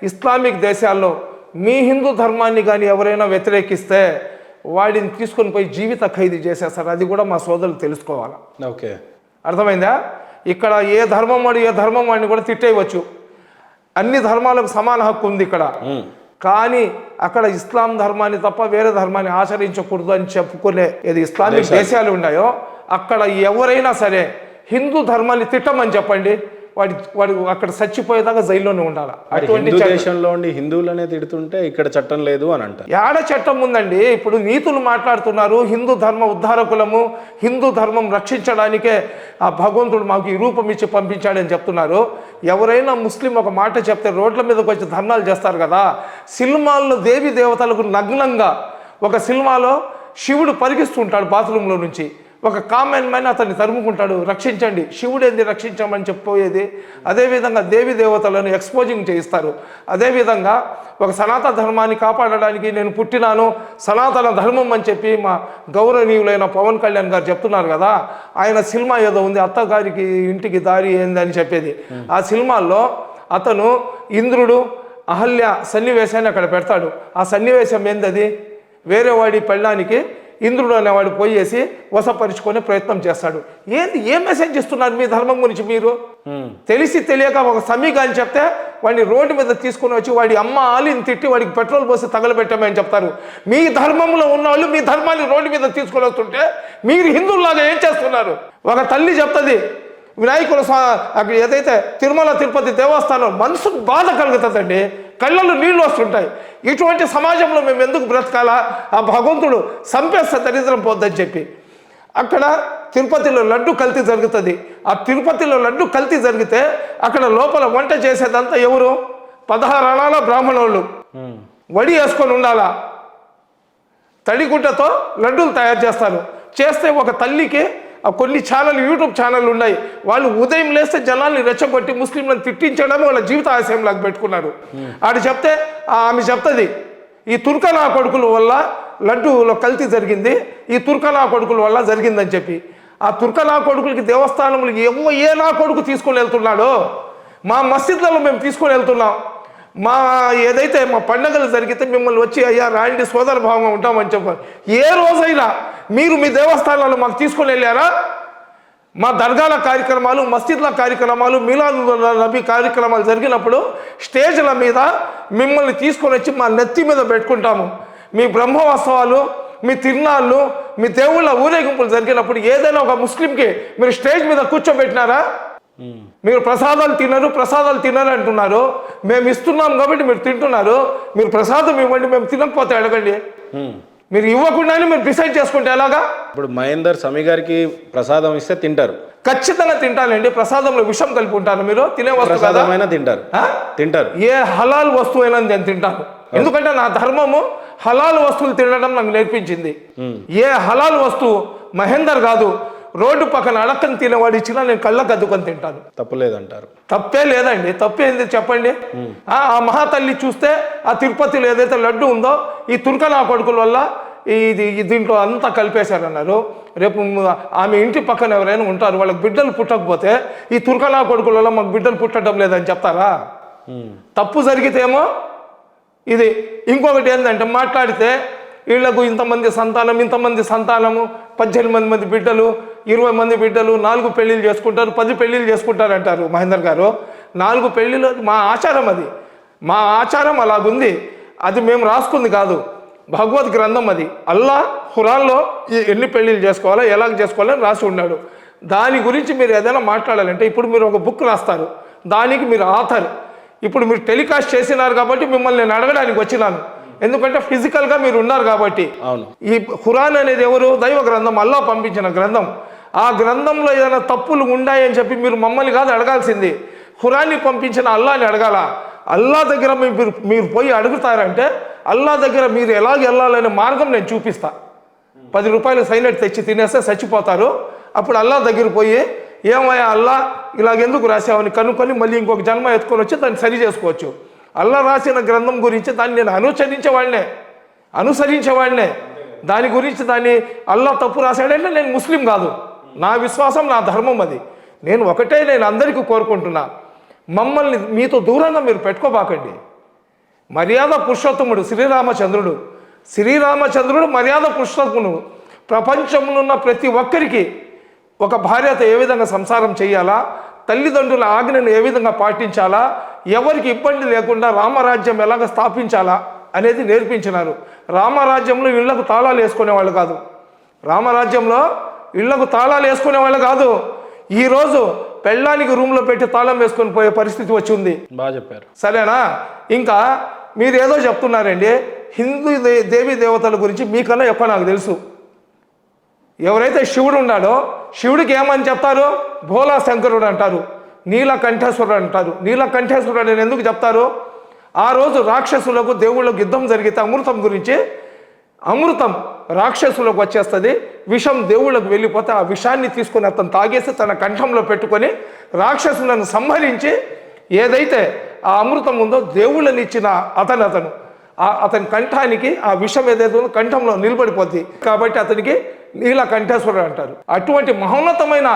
Islamic దేశాల్లో మీ హిందూ ధర్మాన్ని కానీ ఎవరైనా వ్యతిరేకిస్తే వాడిని తీసుకొని పోయి జీవిత ఖైదీ చేసేస్తారు. అది కూడా మా సోదరులు తెలుసుకోవాలి. ఓకే, అర్థమైందా? ఇక్కడ ఏ ధర్మం వాడిని కూడా తిట్టేయవచ్చు. అన్ని ధర్మాలకు సమాన హక్కు ఉంది ఇక్కడ. కానీ అక్కడ ఇస్లాం ధర్మాన్ని తప్ప వేరే ధర్మాన్ని ఆచరించకూడదు అని చెప్పుకునే ఏది ఇస్లామిక్ దేశాలు ఉన్నాయో అక్కడ ఎవరైనా సరే హిందూ ధర్మాన్ని తిట్టమని చెప్పండి, వాడు అక్కడ చచ్చిపోయేదాకా జైల్లోనే ఉండాలి. అటువంటి దేశంలో ఉండి హిందువులనే తిడుతుంటే ఇక్కడ చట్టం లేదు అని అంటారు. ఏడ చట్టం ఉందండి? ఇప్పుడు నీతులు మాట్లాడుతున్నారు. హిందూ ధర్మ ఉద్ధారకులము, హిందూ ధర్మం రక్షించడానికే ఆ భగవంతుడు మాకు ఈ రూపం ఇచ్చి పంపించాడని చెప్తున్నారు. ఎవరైనా ముస్లిం ఒక మాట చెప్తే రోడ్ల మీదకి వచ్చి ధర్నాలు చేస్తారు కదా. సినిమాల్లో దేవి దేవతలకు నగ్నంగా ఒక సినిమాలో శివుడు పరిగిస్తుంటాడు బాత్రూంలో నుంచి, ఒక కామన్ మ్యాన్ అతన్ని తరుముకుంటాడు, రక్షించండి, శివుడేంది రక్షించమని చెప్పబోయేది. అదేవిధంగా దేవి దేవతలను ఎక్స్పోజింగ్ చేయిస్తారు. అదేవిధంగా ఒక సనాతన ధర్మాన్ని కాపాడడానికి నేను పుట్టినాను, సనాతన ధర్మం అని చెప్పి మా గౌరవనీయులైన పవన్ కళ్యాణ్ గారు చెప్తున్నారు కదా. ఆయన సినిమా ఏదో ఉంది, అత్తగారికి ఇంటికి దారి ఏంది అని చెప్పేది. ఆ సినిమాల్లో అతను ఇంద్రుడు అహల్య సన్నివేశాన్ని అక్కడ పెడతాడు. ఆ సన్నివేశం ఏంది? వేరే వాడి పెళ్ళానికి ఇంద్రుడు అనేవాడు పోయేసి వశపరుచుకునే ప్రయత్నం చేస్తాడు. ఏం మెసేజ్ ఇస్తున్నారు మీ ధర్మం గురించి? మీరు తెలిసి తెలియక ఒక సమీగా అని చెప్తే వాడిని రోడ్డు మీద తీసుకుని వచ్చి వాడి అమ్మ ఆలిని తిట్టి వాడికి పెట్రోల్ పోసి తగలబెట్టమని చెప్తారు. మీ ధర్మంలో ఉన్న వాళ్ళు మీ ధర్మాన్ని రోడ్డు మీద తీసుకొని వస్తుంటే మీరు హిందువులాగా ఏం చేస్తున్నారు? ఒక తల్లి చెప్తుంది, వినాయకుల అక్కడ ఏదైతే తిరుమల తిరుపతి దేవస్థానం మనసుకు బాధ కలుగుతుందండి, కళ్ళల్లో నీళ్ళు వస్తుంటాయి. ఇటువంటి సమాజంలో మేము ఎందుకు బ్రతకాలా? ఆ భగవంతుడు సంపేస్తే దరిద్రం పోద్దని చెప్పి అక్కడ తిరుపతిలో లడ్డు కల్తీ జరుగుతుంది. ఆ తిరుపతిలో లడ్డు కల్తీ జరిగితే అక్కడ లోపల వంట చేసేదంతా ఎవరు? 16 అణాల బ్రాహ్మణులు వడి వేసుకొని ఉండాలా. తడిగుడ్డతో లడ్డూలు తయారు చేస్తారు. చేస్తే ఒక తల్లికి కొన్ని యూట్యూబ్ ఛానళ్ళు ఉన్నాయి, వాళ్ళు ఉదయం లేస్తే జనాల్ని రెచ్చగొట్టి ముస్లింలను తిట్టించడమే వాళ్ళ జీవిత ఆశయంలాగా పెట్టుకున్నారు. ఆమె చెప్తుంది, ఈ తుర్కనా కొడుకుల వల్ల లడ్డూలో కల్తీ జరిగింది, ఈ తుర్కనా కొడుకుల వల్ల జరిగిందని చెప్పి. ఆ తుర్కనా కొడుకులకి దేవస్థానంలో ఏ నా కొడుకు తీసుకొని వెళ్తున్నాడో మా మసీద్లలో మేము తీసుకొని వెళ్తున్నాం. ఏదైతే మా పండుగలు జరిగితే మిమ్మల్ని వచ్చి అయ్యా రాండి సోదర భావంగా ఉంటామని చెప్పారు. ఏ రోజైనా మీరు మీ దేవస్థానాలు మాకు తీసుకొని వెళ్ళారా? మా దర్గాల కార్యక్రమాలు, మస్జిద్ల కార్యక్రమాలు, మిలాద్ నబీ కార్యక్రమాలు జరిగినప్పుడు స్టేజ్ల మీద మిమ్మల్ని తీసుకొని వచ్చి మా నెత్తి మీద పెట్టుకుంటాము. మీ బ్రహ్మోత్సవాలు, మీ తిరునాళ్ళు, మీ దేవుళ్ళ ఊరేగింపులు జరిగినప్పుడు ఏదైనా ఒక ముస్లింకి మీరు స్టేజ్ మీద కూర్చోబెట్టినారా? మీరు ప్రసాదాలు తినరు అంటున్నారు. మేము ఇస్తున్నాం కాబట్టి మీరు తింటున్నారు. మీరు ప్రసాదం ఇవ్వండి, మేము తినకపోతే అడగండి. మీరు ఇవ్వకుండానే మీరు డిసైడ్ చేసుకుంటే ఎలాగా? ఇప్పుడు మహేందర్ సమీ గారికి ప్రసాదం ఇస్తే తింటారు, ఖచ్చితంగా తింటానండి. ప్రసాదంలో విషం కలిపి ఉంటాను. మీరు తినే వస్తువు తింటారు, ఏ హలాల్ వస్తువు అయినా నేను తింటాను. ఎందుకంటే నా ధర్మము హలాల్ వస్తువులు తినడం నాకు నేర్పించింది. ఏ హలాల్ వస్తువు మహేందర్ కాదు, రోడ్డు పక్కన అడక్కని తినేవాడు ఇచ్చినా నేను కళ్ళకు అద్దుకొని తింటాను. తప్పులేదంటారు? తప్పే లేదండి. తప్పేంది చెప్పండి? ఆ మహాతల్లి చూస్తే ఆ తిరుపతిలో ఏదైతే లడ్డు ఉందో ఈ తుర్కనా కొడుకుల వల్ల దీంట్లో అంతా కలిపేశారన్నారు. రేపు ఆమె ఇంటి పక్కన ఎవరైనా ఉంటారు, వాళ్ళకి బిడ్డలు పుట్టకపోతే ఈ తుర్కనా కొడుకుల వల్ల మాకు బిడ్డలు పుట్టడం లేదని చెప్తారా? తప్పు జరిగితేమో ఇది. ఇంకొకటి ఏంటంటే మాట్లాడితే వీళ్లకు ఇంతమంది సంతానము 18 మంది బిడ్డలు, 20 మంది బిడ్డలు, 4 పెళ్ళిళ్ళు చేసుకుంటారు, 10 పెళ్ళిళ్ళు చేసుకుంటారు అంటారు మహేందర్ గారు. 4 పెళ్ళిళ్ళు మా ఆచారం, అది మా ఆచారం అలాగుంది. అది మేము రాసుకుంది కాదు, భగవద్ గ్రంథం అది. అల్లా ఖురాన్లో ఎన్ని పెళ్ళిళ్ళు చేసుకోవాలో ఎలాగ చేసుకోవాలో రాసి ఉన్నాడు. దాని గురించి మీరు ఏదైనా మాట్లాడాలంటే ఇప్పుడు మీరు ఒక బుక్ రాస్తారు, దానికి మీరు ఆథర్. ఇప్పుడు మీరు టెలికాస్ట్ చేసినారు కాబట్టి మిమ్మల్ని నేను అడగడానికి వచ్చినాను, ఎందుకంటే ఫిజికల్గా మీరు ఉన్నారు కాబట్టి. అవును, ఈ ఖురాన్ అనేది ఎవరు? దైవ గ్రంథం, అల్లా పంపించిన గ్రంథం. ఆ గ్రంథంలో ఏదైనా తప్పులు ఉన్నాయని చెప్పి మీరు మమ్మల్ని కాదు అడగాల్సింది, ఖురాన్ని పంపించిన అల్లాని అడగాల. అల్లా దగ్గర మీరు పోయి అడుగుతారంటే అల్లా దగ్గర మీరు ఎలాగ వెళ్ళాలనే మార్గం నేను చూపిస్తా. 10 రూపాయలు సైనట్ తెచ్చి తినేస్తే చచ్చిపోతారు. అప్పుడు అల్లా దగ్గర పోయి ఏమయ్యా అల్లా ఇలాగెందుకు రాసావని కనుక్కొని మళ్ళీ ఇంకొక జన్మ ఎత్తుకొని వచ్చి దాన్ని సరి చేసుకోవచ్చు. అల్లా రాసిన గ్రంథం గురించి దాన్ని నేను అనుసరించేవాడినే. దాని గురించి దాన్ని అల్లా తప్పు రాశాడంటే నేను ముస్లిం కాదు. నా విశ్వాసం, నా ధర్మం అది. నేను అందరికీ కోరుకుంటున్నా, మమ్మల్ని మీతో దూరంగా మీరు పెట్టుకోబాకండి. మర్యాద పురుషోత్తముడు శ్రీరామచంద్రుడు మర్యాద పురుషోత్తముడు. ప్రపంచంలో ఉన్న ప్రతి ఒక్కరికి ఒక భార్యతో ఏ విధంగా సంసారం చేయాలా, తల్లిదండ్రుల ఆజ్ఞను ఏ విధంగా పాటించాలా, ఎవరికి ఇబ్బంది లేకుండా రామరాజ్యం ఎలాగ స్థాపించాలా అనేది నేర్పించినారు. రామరాజ్యంలో ఇళ్లకు తాళాలు వేసుకునేవాళ్ళు కాదు. రామరాజ్యంలో ఇళ్లకు తాళాలు వేసుకునేవాళ్ళు కాదు. ఈరోజు పెళ్ళానికి రూమ్లో పెట్టి తాళం వేసుకొని పోయే పరిస్థితి వచ్చింది. బాగా చెప్పారు. సరేనా? ఇంకా మీరు ఏదో చెప్తున్నారండి. హిందూ దేవీ దేవతల గురించి మీకన్నా ఎక్కువ నాకు తెలుసు. ఎవరైతే శివుడు ఉన్నాడో శివుడికి ఏమని చెప్తారు? భోలా శంకరుడు అంటారు, నీలకంఠేశ్వరుడు అంటారు. నీలకంఠేశ్వరుడు అని ఎందుకు చెప్తారు? ఆ రోజు రాక్షసులకు దేవుళ్ళకు యుద్ధం జరిగితే అమృతం గురించి, అమృతం రాక్షసులకు వచ్చేస్తుంది, విషం దేవుళ్ళకు వెళ్ళిపోతే ఆ విషాన్ని తీసుకొని అతను తాగేసి తన కంఠంలో పెట్టుకొని రాక్షసులను సంహరించి ఏదైతే ఆ అమృతం ఉందో దేవుళ్ళని ఇచ్చిన అతని కంఠానికి ఆ విషం ఏదైతే ఉందో కంఠంలో నిలబడిపోద్ది. కాబట్టి అతనికి నీలకంఠేశ్వరుడు అంటారు. అటువంటి మహోన్నతమైన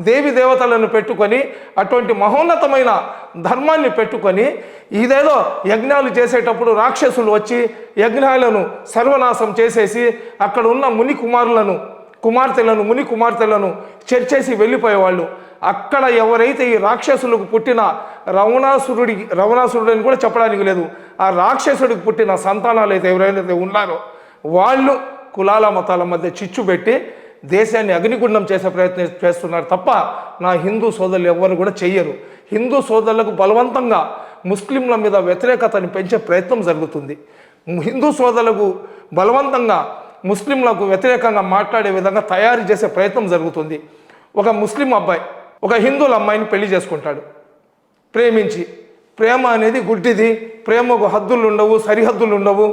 దేవి దేవతలను పెట్టుకొని, అటువంటి మహోన్నతమైన ధర్మాన్ని పెట్టుకొని, ఇదేదో యజ్ఞాలు చేసేటప్పుడు రాక్షసులు వచ్చి యజ్ఞాలను సర్వనాశం చేసేసి అక్కడ ఉన్న ముని కుమార్తెలను చర్చేసి వెళ్ళిపోయేవాళ్ళు. అక్కడ ఎవరైతే ఈ రాక్షసులకు పుట్టిన రావణాసురుడు అని కూడా చెప్పడానికి లేదు, ఆ రాక్షసుడికి పుట్టిన సంతానాలు అయితే ఎవరైతే ఉన్నారో వాళ్ళు కులాల మతాల మధ్య చిచ్చు పెట్టి దేశాన్ని అగ్నిగుండం చేసే ప్రయత్నం చేస్తున్నారు తప్ప నా హిందూ సోదరులు ఎవ్వరు కూడా చెయ్యరు. హిందూ సోదరులకు బలవంతంగా ముస్లింల మీద వ్యతిరేకతని పెంచే ప్రయత్నం జరుగుతుంది. హిందూ సోదరులకు బలవంతంగా ముస్లింలకు వ్యతిరేకంగా మాట్లాడే విధంగా తయారు చేసే ప్రయత్నం జరుగుతుంది. ఒక ముస్లిం అబ్బాయి ఒక హిందువుల అమ్మాయిని పెళ్లి చేసుకుంటాడు ప్రేమించి. ప్రేమ అనేది గుడ్డిది. ప్రేమకు హద్దులు ఉండవు, సరిహద్దులు ఉండవు.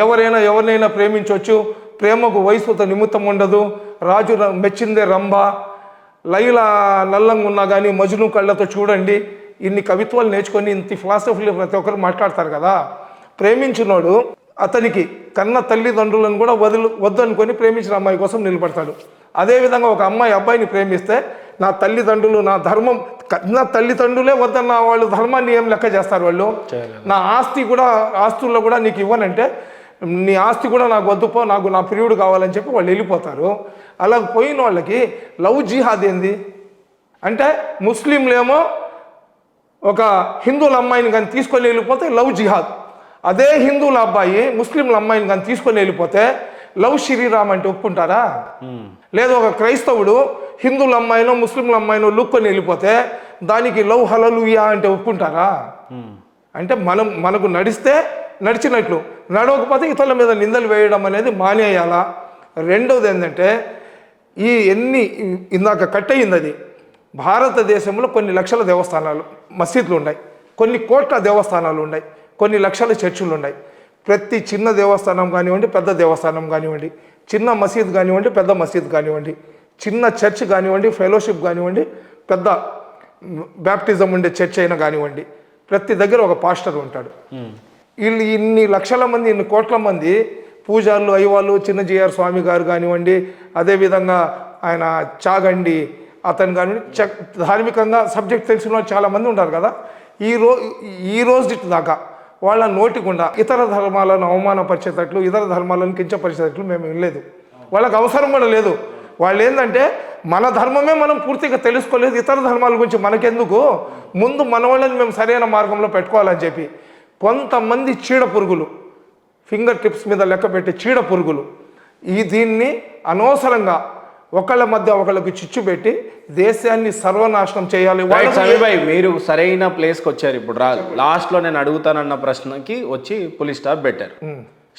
ఎవరినైనా ప్రేమించవచ్చు. ప్రేమకు వయసుతో నిమిత్తం ఉండదు. రాజు మెచ్చిందే రంభ, లైలా నల్లంగా ఉన్నా కానీ మజ్ను కళ్ళతో చూడండి. ఇన్ని కవిత్వాలు నేర్చుకొని ఇంత ఫిలాసఫీలు ప్రతి ఒక్కరు మాట్లాడతారు కదా. ప్రేమించినోడు అతనికి కన్న తల్లిదండ్రులను కూడా వద్దు అనుకొని ప్రేమించిన అమ్మాయి కోసం నిలబడతాడు. అదేవిధంగా ఒక అమ్మాయి అబ్బాయిని ప్రేమిస్తే నా తల్లిదండ్రులు, నా ధర్మం, నా తల్లిదండ్రులే వద్దన్న వాళ్ళు ధర్మాన్ని ఏం లెక్క చేస్తారు వాళ్ళు. నా ఆస్తుల్లో కూడా నీకు ఇవ్వనంటే నీ ఆస్తి కూడా నాకు వద్దుపో, నాకు నా ప్రియుడు కావాలని చెప్పి వాళ్ళు వెళ్ళిపోతారు. అలా పోయిన వాళ్ళకి లవ్ జిహాద్ ఏంది అంటే, ముస్లింలేమో ఒక హిందువుల అమ్మాయిని కానీ తీసుకొని వెళ్ళిపోతే లవ్ జిహాద్. అదే హిందువుల అబ్బాయి ముస్లింల అమ్మాయిని కానీ తీసుకొని వెళ్ళిపోతే లవ్ శ్రీరామ్ అంటే ఒప్పుకుంటారా? లేదు ఒక క్రైస్తవుడు హిందువుల అమ్మాయినో ముస్లింల అమ్మాయినో లుక్కొని వెళ్ళిపోతే దానికి లవ్ హల్లెలూయా అంటే ఒప్పుకుంటారా? అంటే మనకు నడిచినట్లు, నడవకపోతే ఇతరుల మీద నిందలు వేయడం అనేది మానేయాలా. రెండవది ఏంటంటే, ఇందాక కట్ అయింది అది. భారతదేశంలో కొన్ని లక్షల దేవస్థానాలు మసీదులు ఉన్నాయి, కొన్ని కోట్ల దేవస్థానాలు ఉన్నాయి, కొన్ని లక్షల చర్చిలు ఉన్నాయి. ప్రతి చిన్న దేవస్థానం కానివ్వండి, పెద్ద దేవస్థానం కానివ్వండి, చిన్న మసీద్ కానివ్వండి, పెద్ద మసీద్ కానివ్వండి, చిన్న చర్చ్ కానివ్వండి, ఫెలోషిప్ కానివ్వండి, పెద్ద బ్యాప్టిజం ఉండే చర్చ్ అయినా కానివ్వండి, ప్రతి దగ్గర ఒక పాస్టర్ ఉంటాడు. వీళ్ళు ఇన్ని లక్షల మంది, ఇన్ని కోట్ల మంది పూజారులు అయ్యవాళ్ళు, చిన్న జిఆర్ స్వామి గారు కానివ్వండి, అదేవిధంగా ఆయన చాగండి అతను కానివ్వండి, ధార్మికంగా సబ్జెక్ట్ తెలిసిన వాళ్ళు చాలామంది ఉంటారు కదా. ఈ రోజు దాకా వాళ్ళ నోటికుండా ఇతర ధర్మాలను అవమానపరిచేటట్లు, ఇతర ధర్మాలను కించపరిచేటట్లు మేము వినలేదు. వాళ్ళకి అవసరం కూడా లేదు. వాళ్ళు ఏంటంటే, మన ధర్మమే మనం పూర్తిగా తెలుసుకోలేదు, ఇతర ధర్మాల గురించి మనకెందుకు, ముందు మన వాళ్ళని మేము సరైన మార్గంలో పెట్టుకోవాలని చెప్పి కొంతమంది చీడ పురుగులు, ఫింగర్ టిప్స్ మీద లెక్క పెట్టే చీడ పురుగులు దీన్ని అనవసరంగా ఒకళ్ళ మధ్య ఒకళ్ళకి చిచ్చు పెట్టి దేశాన్ని సర్వనాశనం చేయాలి. మీరు సరైన ప్లేస్కి వచ్చారు. ఇప్పుడు లాస్ట్లో నేను అడుగుతానన్న ప్రశ్నకి వచ్చి పులి స్టాప్ పెట్టారు.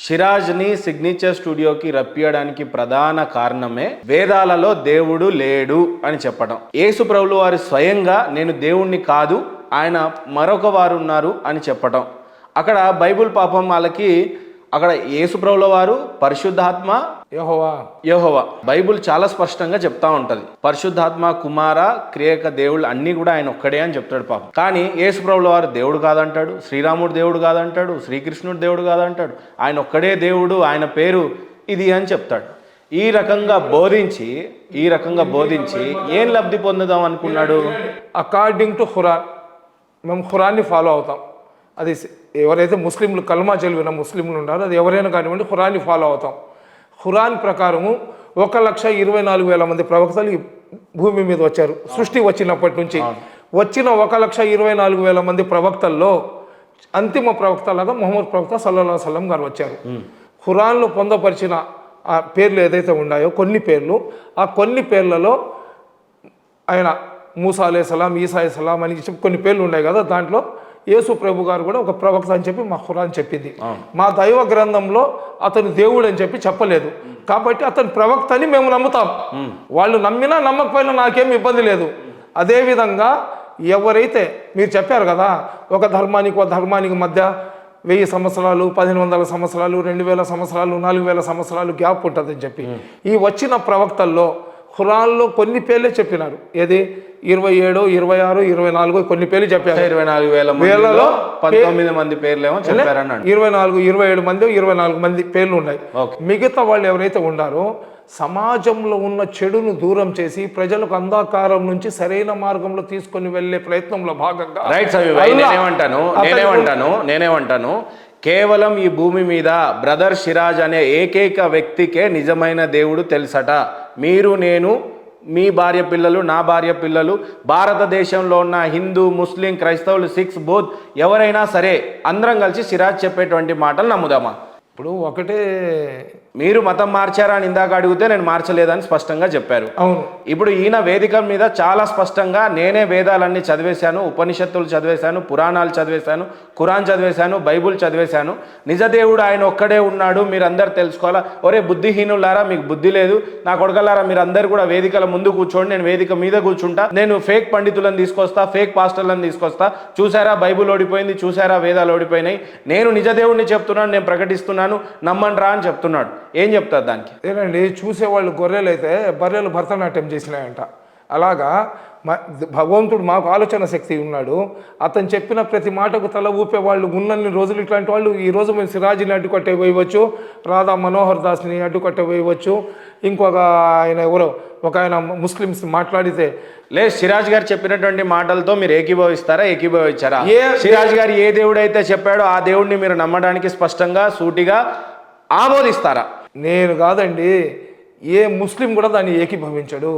సిరాజ్ని సిగ్నేచర్ స్టూడియోకి రప్పియడానికి ప్రధాన కారణమే వేదాలలో దేవుడు లేడు అని చెప్పడం. యేసు ప్రభువు వారు స్వయంగా నేను దేవుణ్ణి కాదు, ఆయన మరొక వారు ఉన్నారు అని చెప్పడం. అక్కడ బైబుల్ పాపం వాళ్ళకి, అక్కడ యేసు ప్రభువు వారు పరిశుద్ధాత్మ యెహోవా బైబుల్ చాలా స్పష్టంగా చెప్తా ఉంటది. పరిశుద్ధాత్మ, కుమార, క్రియక దేవుళ్ళు అన్ని కూడా ఆయన ఒక్కడే అని చెప్తాడు పాపం. కానీ యేసు ప్రభువు వారు దేవుడు కాదంటాడు, శ్రీరాముడు దేవుడు కాదంటాడు, శ్రీకృష్ణుడు దేవుడు కాదంటాడు, ఆయన ఒక్కడే దేవుడు, ఆయన పేరు ఇది అని చెప్తాడు. ఈ రకంగా బోధించి ఏం లబ్ధి పొందుదాం అనుకున్నాడు? అకార్డింగ్ టు ఖురాన్, మేము ఖురాన్ని ఫాలో అవుతాం. అది ఎవరైతే ముస్లింలు కల్మా చదివిన ముస్లింలు ఉన్నారో అది ఎవరైనా కానివ్వండి ఖురాన్ని ఫాలో అవుతాం. ఖురాన్ ప్రకారము 1,24,000 మంది ప్రవక్తలు ఈ భూమి మీద వచ్చారు సృష్టి వచ్చినప్పటి నుంచి. వచ్చిన 1,24,000 మంది ప్రవక్తల్లో అంతిమ ప్రవక్తలాగా ముహమ్మద్ ప్రవక్త సల్లల్లాహు అలైహి వసల్లం గారు వచ్చారు. ఖురాన్లో పొందపరిచిన ఆ పేర్లు ఏదైతే ఉన్నాయో కొన్ని పేర్లు, ఆ కొన్ని పేర్లలో ఆయన మూసా అలైహిస్సలాం, ఈసా అలైహిస్సలాం అని చెప్పి కొన్ని పేర్లు ఉన్నాయి కదా, దాంట్లో యేసు ప్రభు గారు కూడా ఒక ప్రవక్త అని చెప్పి మా ఖురాన్ చెప్పింది. మా దైవ గ్రంథంలో అతను దేవుడు అని చెప్పి చెప్పలేదు, కాబట్టి అతను ప్రవక్త అని మేము నమ్ముతాం. వాళ్ళు నమ్మినా నమ్మకపోయినా నాకేం ఇబ్బంది లేదు. అదేవిధంగా ఎవరైతే మీరు చెప్పారు కదా ఒక ధర్మానికి మధ్య 1000 సంవత్సరాలు, 1500 సంవత్సరాలు, 2000 సంవత్సరాలు, 4000 సంవత్సరాలు గ్యాప్ ఉంటుందని చెప్పి, ఈ వచ్చిన ప్రవక్తల్లో ఖురాన్లో కొన్ని పేర్లే చెప్పినారు. ఏది 27, 26, 24 కొన్ని పేర్లు చెప్పారు. 24,000 19 మంది పేర్లేమో చెప్పారన్నాడు. 24, 27 మంది 24 మంది పేర్లు ఉన్నాయి. మిగతా వాళ్ళు ఎవరైతే ఉన్నారో సమాజంలో ఉన్న చెడును దూరం చేసి ప్రజలకు అంధకారం నుంచి సరైన మార్గంలో తీసుకొని వెళ్ళే ప్రయత్నంలో భాగంగా నేనేమంటాను కేవలం ఈ భూమి మీద బ్రదర్ సిరాజ్ అనే ఏకైక వ్యక్తికే నిజమైన దేవుడు తెలుసట. మీరు, నేను, మీ భార్య పిల్లలు, నా భార్య పిల్లలు, భారతదేశంలో ఉన్న హిందూ, ముస్లిం, క్రైస్తవులు, సిఖ్స్, బౌద్ధ్ ఎవరైనా సరే అందరం కలిసి సిరాజ్ చెప్పేటువంటి మాటలు నమ్ముదామా? ఇప్పుడు ఒకటే మీరు మతం మార్చారా అని ఇందాక అడిగితే నేను మార్చలేదని స్పష్టంగా చెప్పారు. అవును. ఇప్పుడు ఈయన వేదిక మీద చాలా స్పష్టంగా నేనే వేదాలన్నీ చదివేశాను, ఉపనిషత్తులు చదివేశాను, పురాణాలు చదివేశాను, ఖురాన్ చదివేశాను, బైబుల్ చదివేశాను, నిజదేవుడు ఆయన ఒక్కడే ఉన్నాడు, మీరందరూ తెలుసుకోవాలా. ఒరే బుద్ధిహీనులారా, మీకు బుద్ధి లేదు, నా కొడకలారా, మీరు అందరు కూడా వేదికల ముందు కూర్చోండి, నేను వేదిక మీద కూర్చుంటా, నేను ఫేక్ పండితులను తీసుకొస్తా, ఫేక్ పాస్టర్లను తీసుకొస్తా, చూసారా బైబుల్ ఓడిపోయింది, చూసారా వేదాలు ఓడిపోయినాయి, నేను నిజదేవుడిని చెప్తున్నాను, నేను ప్రకటిస్తున్నాను, నమ్మండ్రా అని చెప్తున్నాడు. ఏం చెప్తారు దానికి? ఏనండి, చూసేవాళ్ళు గొర్రెలు అయితే బర్రెలు భరతనాట్యం చేసినాయంట. అలాగా భగవంతుడు మాకు ఆలోచన శక్తి ఉన్నాడు. అతను చెప్పిన ప్రతి మాటకు తల ఊపేవాళ్ళు ఉన్నన్ని రోజులు ఇట్లాంటి వాళ్ళు. ఈరోజు మేము సిరాజీని అడ్డుకట్టే వేయవచ్చు, రాధా మనోహర్ దాస్ని అడ్డుకట్టే వేయవచ్చు, ఇంకొక ఆయన ఎవరో ఒక ఆయన ముస్లిమ్స్ మాట్లాడితే సిరాజ్ గారు చెప్పినటువంటి మాటలతో మీరు ఏకీభవించారా? సిరాజ్ గారు ఏ దేవుడు అయితే చెప్పాడో ఆ దేవుడిని మీరు నమ్మడానికి స్పష్టంగా సూటిగా ఆమోదిస్తారా? నేను కాదండి, ఏ ముస్లిం కూడా దాన్ని ఏకీభవించడు.